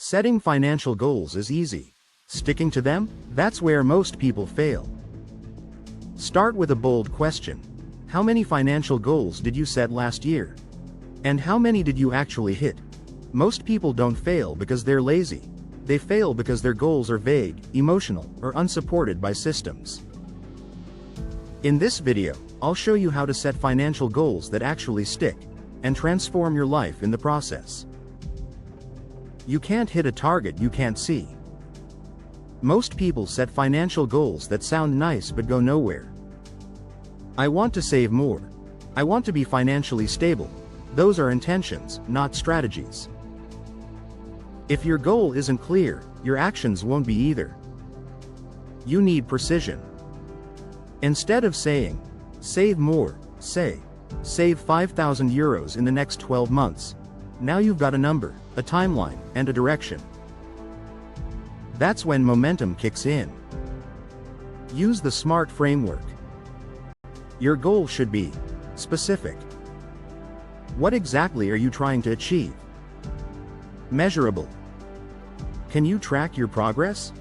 Setting financial goals is easy. Sticking to them, that's where most people fail. Start with a bold question. How many financial goals did you set last year? And how many did you actually hit? Most people don't fail because they're lazy. They fail because their goals are vague, emotional, or unsupported by systems. In this video, I'll show you how to set financial goals that actually stick, and transform your life in the process. You can't hit a target you can't see. Most people set financial goals that sound nice but go nowhere. I want to save more. I want to be financially stable. Those are intentions, not strategies. If your goal isn't clear, your actions won't be either. You need precision. Instead of saying, save more, say, save 5,000 euros in the next 12 months. Now you've got a number, a timeline, and a direction. That's when momentum kicks in. Use the SMART framework. Your goal should be specific. What exactly are you trying to achieve? Measurable. Can you track your progress?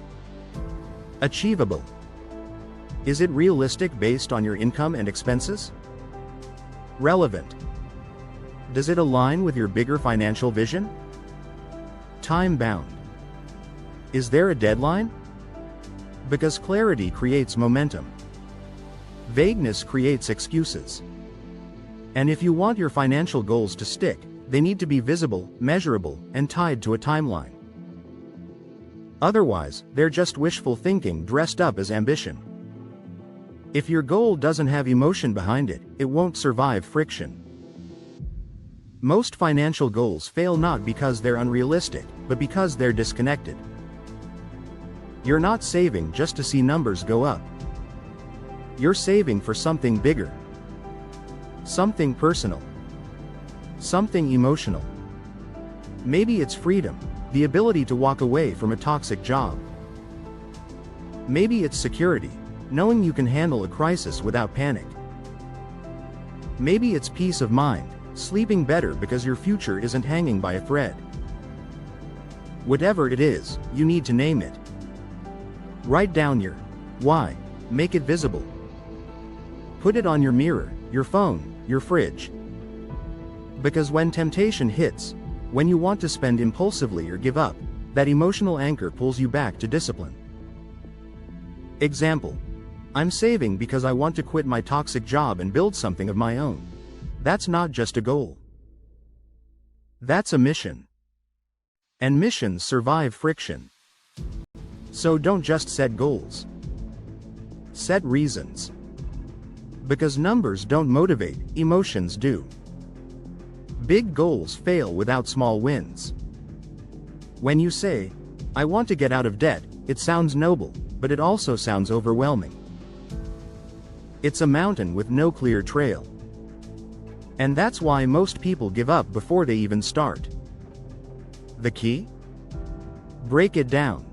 Achievable. Is it realistic based on your income and expenses? Relevant. Does it align with your bigger financial vision? Time-bound. Is there a deadline? Because clarity creates momentum. Vagueness creates excuses. And if you want your financial goals to stick, they need to be visible, measurable, and tied to a timeline. Otherwise, they're just wishful thinking dressed up as ambition. If your goal doesn't have emotion behind it, it won't survive friction. Most financial goals fail not because they're unrealistic, but because they're disconnected. You're not saving just to see numbers go up. You're saving for something bigger. Something personal. Something emotional. Maybe it's freedom, the ability to walk away from a toxic job. Maybe it's security, knowing you can handle a crisis without panic. Maybe it's peace of mind, sleeping better because your future isn't hanging by a thread. Whatever it is, you need to name it. Write down your why, make it visible. Put it on your mirror, your phone, your fridge. Because when temptation hits, when you want to spend impulsively or give up, that emotional anchor pulls you back to discipline. Example. I'm saving because I want to quit my toxic job and build something of my own. That's not just a goal. That's a mission. And missions survive friction. So don't just set goals. Set reasons. Because numbers don't motivate, emotions do. Big goals fail without small wins. When you say, I want to get out of debt, it sounds noble, but it also sounds overwhelming. It's a mountain with no clear trail. And that's why most people give up before they even start. The key? Break it down.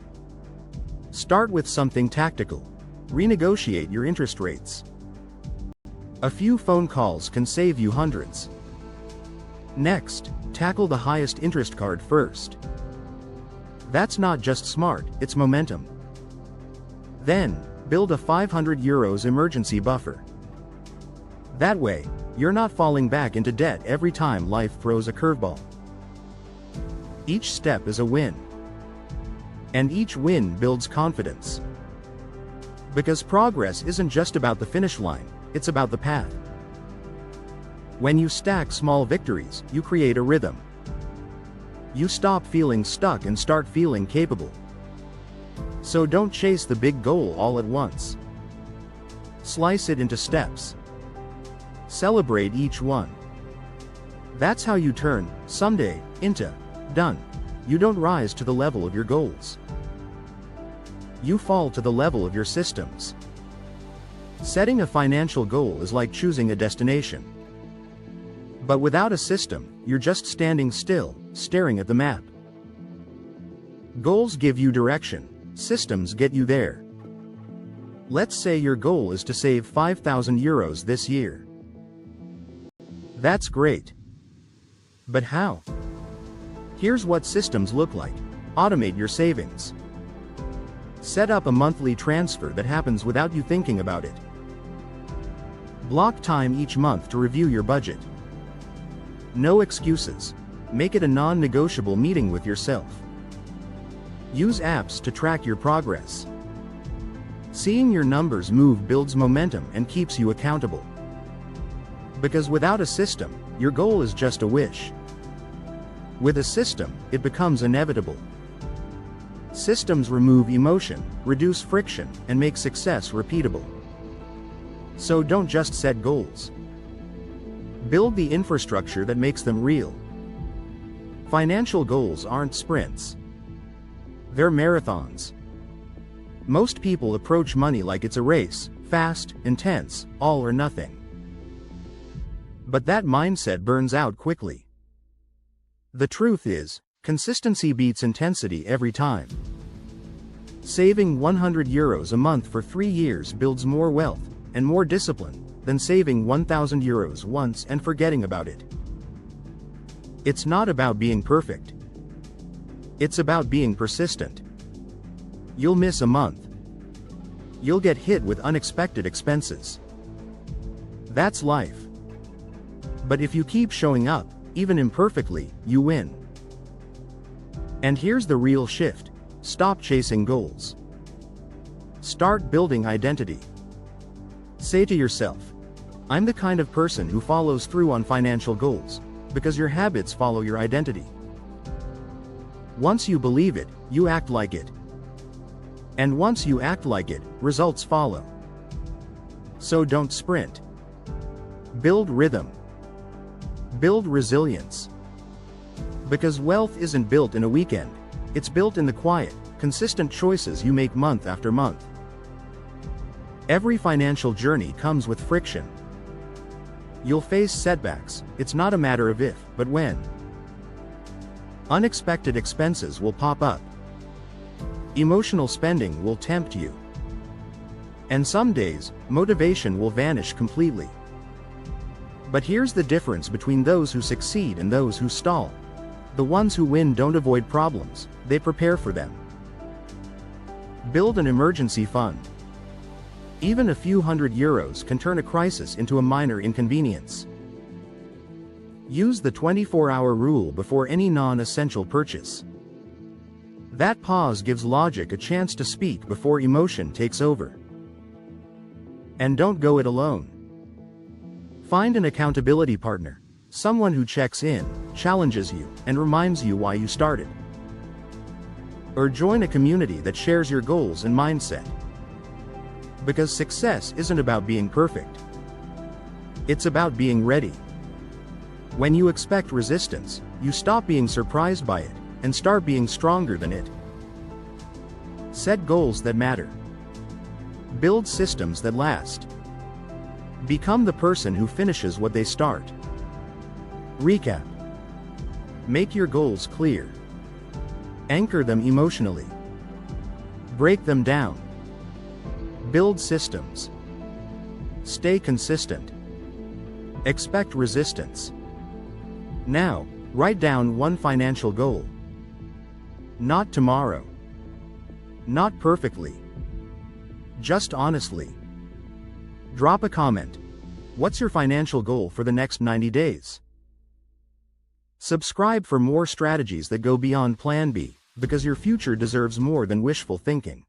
Start with something tactical. Renegotiate your interest rates. A few phone calls can save you hundreds. Next, tackle the highest interest card first. That's not just smart, it's momentum. Then, build a 500 euros emergency buffer. That way, you're not falling back into debt every time life throws a curveball. Each step is a win. And each win builds confidence. Because progress isn't just about the finish line, it's about the path. When you stack small victories, you create a rhythm. You stop feeling stuck and start feeling capable. So don't chase the big goal all at once. Slice it into steps. Celebrate each one. That's how you turn someday into done. You don't rise to the level of your goals. You fall to the level of your systems. Setting a financial goal is like choosing a destination. But without a system, you're just standing still, staring at the map. Goals give you direction, systems get you there. Let's say your goal is to save 5,000 euros this year. That's great. But how? Here's what systems look like. Automate your savings. Set up a monthly transfer that happens without you thinking about it. Block time each month to review your budget. No excuses. Make it a non-negotiable meeting with yourself. Use apps to track your progress. Seeing your numbers move builds momentum and keeps you accountable. Because without a system, your goal is just a wish. With a system, it becomes inevitable. Systems remove emotion, reduce friction, and make success repeatable. So don't just set goals. Build the infrastructure that makes them real. Financial goals aren't sprints. They're marathons. Most people approach money like it's a race, fast, intense, all or nothing. But that mindset burns out quickly. The truth is, consistency beats intensity every time. Saving €100 a month for 3 years builds more wealth and more discipline than saving €1,000 once and forgetting about it. It's not about being perfect. It's about being persistent. You'll miss a month. You'll get hit with unexpected expenses. That's life. But if you keep showing up, even imperfectly, you win. And here's the real shift. Stop chasing goals. Start building identity. Say to yourself, I'm the kind of person who follows through on financial goals, because your habits follow your identity. Once you believe it, you act like it. And once you act like it, results follow. So don't sprint. Build rhythm. Build resilience. Because wealth isn't built in a weekend. It's built in the quiet, consistent choices you make month after month. Every financial journey comes with friction. You'll face setbacks. It's not a matter of if, but when. Unexpected expenses will pop up. Emotional spending will tempt you. And some days, motivation will vanish completely. But here's the difference between those who succeed and those who stall. The ones who win don't avoid problems, they prepare for them. Build an emergency fund. Even a few €100 can turn a crisis into a minor inconvenience. Use the 24-hour rule before any non-essential purchase. That pause gives logic a chance to speak before emotion takes over. And don't go it alone. Find an accountability partner. Someone who checks in, challenges you, and reminds you why you started. Or join a community that shares your goals and mindset. Because success isn't about being perfect. It's about being ready. When you expect resistance, you stop being surprised by it, and start being stronger than it. Set goals that matter. Build systems that last. Become the person who finishes what they start. Recap. Make your goals clear. Anchor them emotionally. Break them down. Build systems. Stay consistent. Expect resistance. Now, write down one financial goal. Not tomorrow. Not perfectly. Just honestly. Drop a comment. What's your financial goal for the next 90 days? Subscribe for more strategies that go beyond Plan B, because your future deserves more than wishful thinking.